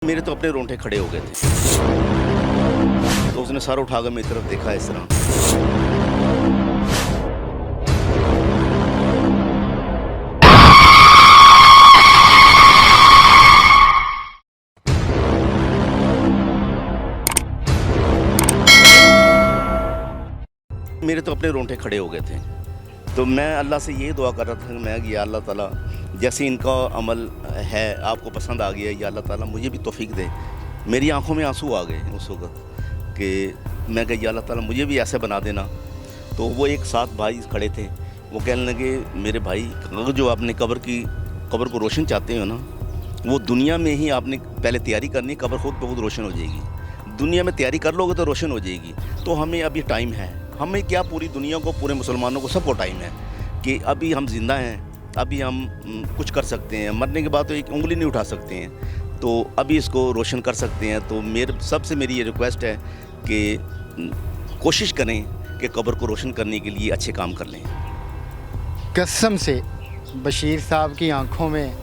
मेरे तो अपने रोंगटे खड़े हो गए थे। तो उसने सर उठाकर मेरी तरफ देखा इस तरह। मेरे तो अपने रोंगटे खड़े हो गए थे। तो मैं अल्लाह से ये दुआ कर रहा था कि मैं या अल्लाह ताला जैसे इनका अमल है आपको पसंद आ गया, या अल्लाह ताला मुझे भी तौफीक दे। मेरी आंखों में आंसू आ गए उस वक्त कि मैं कहा या अल्लाह ताला मुझे भी ऐसे बना देना। तो वो एक साथ भाई खड़े थे, वो कहने लगे मेरे भाई अगर जो आपने कब्र को रोशन चाहते हो ना, वो दुनिया में ही आपने पहले तैयारी करनी, कब्र खुद बहुत रोशन हो जाएगी। दुनिया में तैयारी कर लोगे तो रोशन हो जाएगी। तो हमें अभी टाइम है, हमें क्या पूरी दुनिया को, पूरे मुसलमानों को सबको टाइम है कि अभी हम जिंदा हैं, अभी हम कुछ कर सकते हैं। मरने के बाद तो एक उंगली नहीं उठा सकते हैं, तो अभी इसको रोशन कर सकते हैं। तो सबसे मेरी ये रिक्वेस्ट है कि कोशिश करें कि कब्र को रोशन करने के लिए अच्छे काम कर लें। कसम से बशीर साहब की आंखों में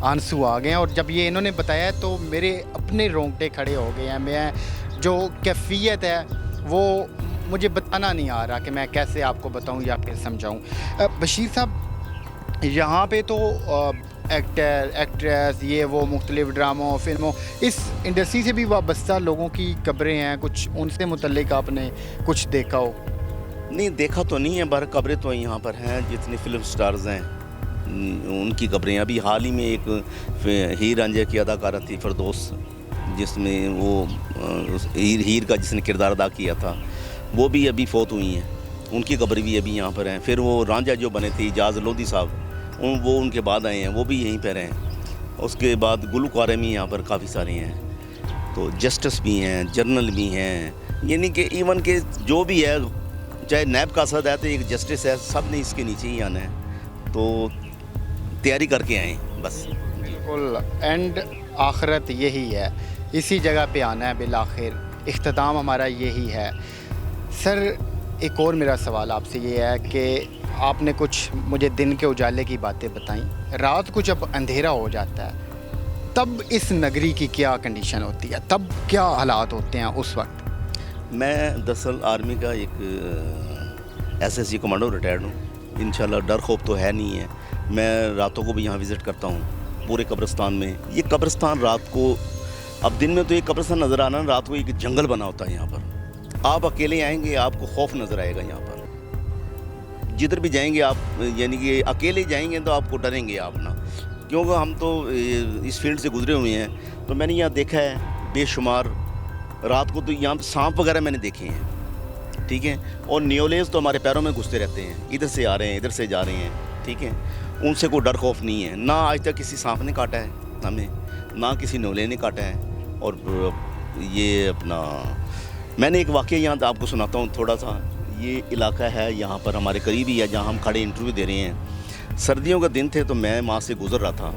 आंसू आ गए हैं, और जब ये इन्होंने बताया तो मेरे अपने रोंगटे खड़े हो गए हैं। मैं जो कैफियत है वो मुझे बताना नहीं आ रहा कि मैं कैसे आपको बताऊं या फिर समझाऊं। बशीर साहब, यहाँ पे तो एक्टर एक्ट्रेस ये वो मुख्तलिफ ड्रामों फिल्मों इस इंडस्ट्री से भी वाबस्ता लोगों की कब्रें हैं, कुछ उनसे मुतल्लिक आपने कुछ देखा हो? नहीं, देखा तो नहीं है, बार कब्रें तो यहाँ पर हैं। जितने फिल्म स्टार्स हैं उनकी कब्रें। अभी हाल ही में एक हीर रांझा की अदाकारा थी फिरदौस, जिसमें वो हीर का जिसने किरदार अदा किया था, वो भी अभी फौत हुई हैं। उनकी कब्र भी अभी यहाँ पर हैं। फिर वो रांझा जो बने थे इजाज़ लोधी साहब, वो उनके बाद आए हैं, वो भी यहीं पर हैं। उसके बाद गुलकारे भी यहाँ पर काफ़ी सारे हैं। तो जस्टिस भी हैं, जर्नल भी हैं, यानी कि इवन के जो भी है, चाहे नैब का असद है तो एक जस्टिस है, सब ने इसके नीचे ही आना है। तो तैयारी करके आए बस। बिल्कुल, एंड आखिरत यही है, इसी जगह पे आना है, बिल आखिर इख्तिताम हमारा यही है। सर, एक और मेरा सवाल आपसे ये है कि आपने कुछ मुझे दिन के उजाले की बातें बताई, रात को जब अंधेरा हो जाता है तब इस नगरी की क्या कंडीशन होती है, तब क्या हालात होते हैं उस वक्त? मैं दरअसल आर्मी का एक SSG कमांडो रिटायर्ड हूँ। इंशाल्लाह डर खौफ तो है नहीं है। मैं रातों को भी यहाँ विज़िट करता हूँ पूरे कब्रिस्तान में। ये कब्रिस्तान रात को, अब दिन में तो ये कब्रिस्तान नज़र आना, रात को एक जंगल बना होता है यहाँ पर। आप अकेले आएंगे आपको खौफ नज़र आएगा यहाँ पर। जिधर भी जाएंगे आप, यानी कि अकेले जाएंगे तो आपको डरेंगे आप ना, क्योंकि हम तो इस फील्ड से गुजरे हुए हैं। तो मैंने यहाँ देखा है बेशुमार, रात को तो यहाँ सांप वगैरह मैंने देखे हैं, ठीक है। और न्योलेज तो हमारे पैरों में घुसते रहते हैं, इधर से आ रहे हैं, इधर से जा रहे हैं, ठीक है। उनसे कोई डर खौफ नहीं है। ना आज तक किसी सांप ने काटा है हमें, ना किसी न्योले ने काटा है। और ये अपना मैंने एक वाक़या यहाँ आपको सुनाता हूँ थोड़ा सा। ये इलाका है यहाँ पर हमारे करीब ही है जहाँ हम खड़े इंटरव्यू दे रहे हैं। सर्दियों का दिन थे तो मैं वहाँ से गुज़र रहा था,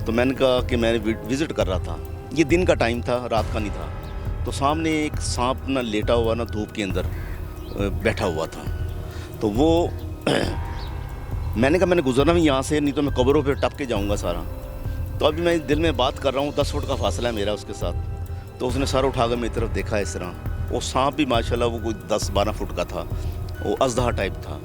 तो मैंने कहा कि मैं विज़िट कर रहा था। ये दिन का टाइम था, रात का नहीं था। तो सामने एक सांप ना लेटा हुआ ना धूप के अंदर बैठा हुआ था। तो वो मैंने कहा मैंने गुजरना भी यहाँ से, नहीं तो मैं कब्रों पे टप के जाऊँगा सारा। तो अभी मैं दिल में बात कर रहा हूँ, 10 फुट का फासला है मेरा उसके साथ। तो उसने सर उठाकर मेरी तरफ देखा इस तरह। वो सांप भी माशाल्लाह वो कोई 10-12 फुट का था, वो अजदहा टाइप था।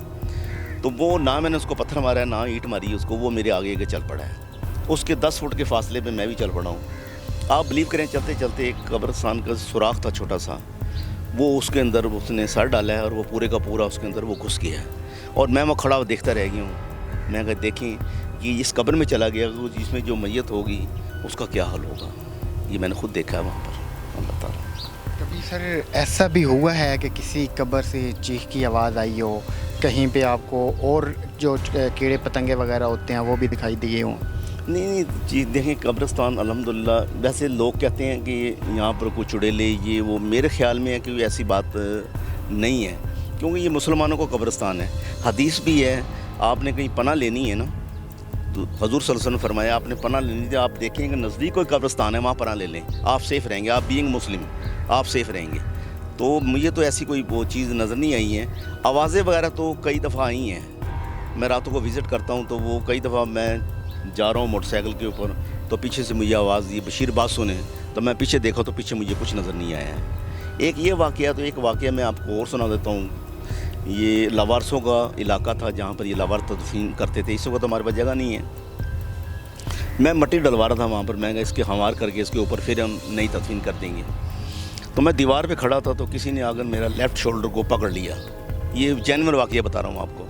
तो वो ना मैंने उसको पत्थर मारा है ना ईंट मारी है उसको, वो मेरे आगे के चल पड़ा है। उसके 10 फुट के फासले पे मैं भी चल पड़ा हूँ। आप बिलीव करें, चलते चलते एक कब्रिस्तान का सुराख था छोटा सा, वो उसके अंदर उसने सर डाला है और वो पूरे का पूरा उसके अंदर वो घुस गया है। और मैं वो खड़ा देखता रह गया हूँ। मैं कहा देखें कि इस कब्र में चला गया, जिसमें जो मैयत होगी उसका क्या हाल होगा। ये मैंने खुद देखा है वहाँ पर, मैं बता रहा हूँ। कभी सर ऐसा भी हुआ है कि किसी कब्र से चीख की आवाज़ आई हो, कहीं पे आपको और जो कीड़े पतंगे वगैरह होते हैं वो भी दिखाई दिए हों? नहीं जी, देखें कब्रिस्तान अल्हम्दुलिल्लाह, वैसे लोग कहते हैं कि यहाँ पर कोई चुड़ैले ये वो, मेरे ख्याल में है कि ऐसी बात नहीं है, क्योंकि ये मुसलमानों का कब्रिस्तान है। हदीस भी है, आपने कहीं पनाह लेनी है ना तो हजूर सल्लल्लाहु अलैहि वसल्लम फरमाया आपने पनाह लेनी थी, आप देखेंगे नज़दीक कोई कब्रिस्तान है वहाँ पनाह ले लें, आप सेफ़ रहेंगे। आप बीइंग मुस्लिम आप सेफ़ रहेंगे। तो मुझे तो ऐसी कोई वो चीज़ नज़र नहीं आई है। आवाज़ें वगैरह तो कई दफ़ा आई हैं। मैं रातों को विज़िट करता हूँ तो वो कई दफ़ा मैं जा रहा हूँ मोटरसाइकिल के ऊपर, तो पीछे से मुझे आवाज़ दी बशीर बात सुने, तो मैं पीछे देखा तो पीछे मुझे कुछ नज़र नहीं आया है। एक ये वाक़या, तो एक वाक़या मैं आपको और सुना देता हूँ। ये लावारसों का इलाका था जहाँ पर ये लावार तदफीन करते थे। इस वक्त हमारे पास जगह नहीं है। मैं मट्टी डलवा रहा था वहाँ पर, मैं कहा इसके हमार करके इसके ऊपर फिर हम नई तदफीन कर देंगे। तो मैं दीवार पे खड़ा था तो किसी ने आकर मेरा लेफ़्ट शोल्डर को पकड़ लिया। ये जेन्युइन वाक़या बता रहा हूँ आपको।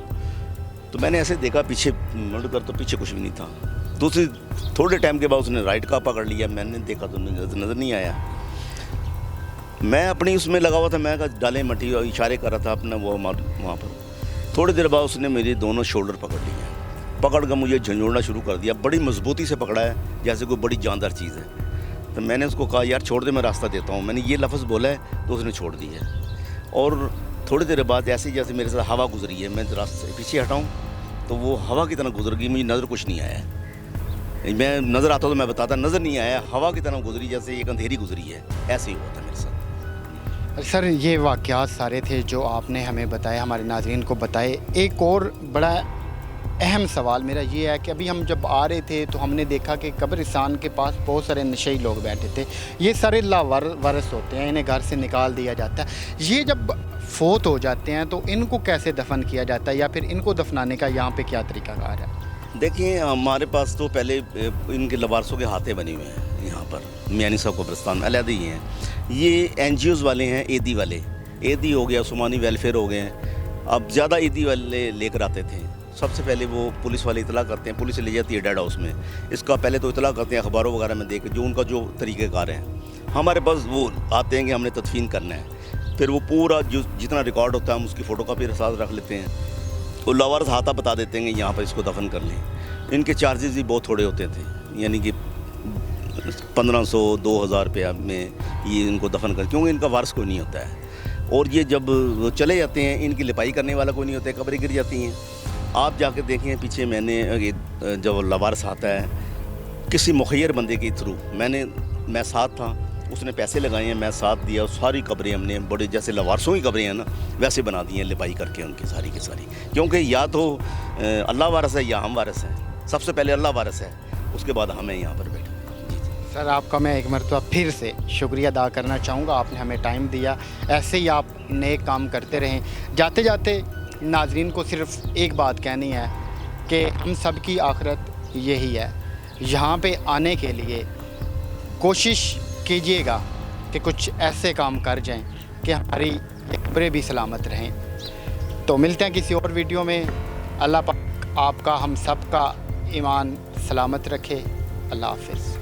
तो मैंने ऐसे देखा पीछे मुड़ कर, तो पीछे कुछ भी नहीं था। दूसरी थोड़े टाइम के बाद उसने राइट का पकड़ लिया। मैंने देखा तो नज़र नहीं आया। मैं अपनी उसमें लगा हुआ था, मैं कहा डालें मट्टी, और इशारे कर रहा था अपना वो वहाँ पर। थोड़ी देर बाद उसने मेरे दोनों शोल्डर पकड़ लिए। पकड़ कर मुझे झंझोड़ना शुरू कर दिया। बड़ी मजबूती से पकड़ा है, जैसे कोई बड़ी जानदार चीज़ है। तो मैंने उसको कहा यार छोड़ दे, मैं रास्ता देता हूँ। मैंने ये लफ्ज़ बोला है तो उसने छोड़ दिया। और थोड़ी देर बाद ऐसे जैसे मेरे साथ हवा गुजरी है, मैं रास्ते से पीछे हटाऊँ तो वो हवा की तरह गुजर गई। मुझे नज़र कुछ नहीं आया। मैं नज़र आता तो मैं बताता, नज़र नहीं आया। हवा की तरह गुजरी, जैसे एक अंधेरी गुजरी है, ऐसे ही हुआ था मेरे साथ। सर ये वाक़यात सारे थे जो आपने हमें बताए, हमारे नाज़रीन को बताए। एक और बड़ा अहम सवाल मेरा ये है कि अभी हम जब आ रहे थे तो हमने देखा कि कब्रिस्तान के पास बहुत सारे नशेई लोग बैठे थे। ये सारे लावारिस होते हैं, इन्हें घर से निकाल दिया जाता है। ये जब फोत हो जाते हैं तो इनको कैसे दफन किया जाता है, या फिर इनको दफनाने का यहाँ पे क्या तरीक़ाकार है? देखिए हमारे पास तो पहले इनके लवारसों के हाथे बने हुए हैं यहाँ पर मियानी साहब कब्रिस्तान में अलहदा ही हैं। ये NGOs वाले हैं, एदी वाले, एदी हो गया, उस्मानी वेलफेयर हो गए हैं। अब ज़्यादा एदी वाले लेकर आते थे। सबसे पहले वो पुलिस वाले इतला करते हैं, पुलिस ले जाती है डेड हाउस में। इसका पहले तो इतला करते हैं अखबारों वगैरह में देख, जो उनका जो तरीक़ेकार है। हमारे पास वो आते हैं कि हमने तदफीन करना है, फिर वो पूरा जो जितना रिकॉर्ड होता है हम उसकी फ़ोटो कापी साथ रख लेते हैं। वो लावारिस हाथा बता देते हैं कि यहाँ पर इसको दफन कर लें। इनके चार्जेस भी बहुत थोड़े होते थे, यानी कि 1500-2000 रुपया में ये इनको दफन कर, क्योंकि इनका वारिस कोई नहीं होता है। और ये जब चले जाते हैं इनकी लिपाई करने वाला कोई नहीं होता है, कब्रें गिर जाती हैं। आप जाके देखें पीछे, मैंने जब लवारिस आता है किसी मुखैर बंदे के थ्रू, मैं साथ था, उसने पैसे लगाए हैं, मैं साथ दिया। सारी कब्रें हमने बड़े जैसे लवारसों की कब्रें हैं ना वैसे बना दी हैं, लिपाई करके उनकी सारी की सारी। क्योंकि या तो अल्लाह वारिस है या हम वारिस हैं। सबसे पहले अल्लाह वारिस है, उसके बाद हमें यहाँ पर बैठे। सर आपका मैं एक मरतबा फिर से शुक्रिया अदा करना चाहूँगा, आपने हमें टाइम दिया। ऐसे ही आप नेक काम करते रहें। जाते जाते नाजरीन को सिर्फ एक बात कहनी है कि हम सब की आखिरत यही है। यहाँ पे आने के लिए कोशिश कीजिएगा कि कुछ ऐसे काम कर जाएं कि हमारी कब्रें भी सलामत रहें। तो मिलते हैं किसी और वीडियो में। अल्लाह पाक आपका हम सब का ईमान सलामत रखे। अल्लाह हाफ़िज़।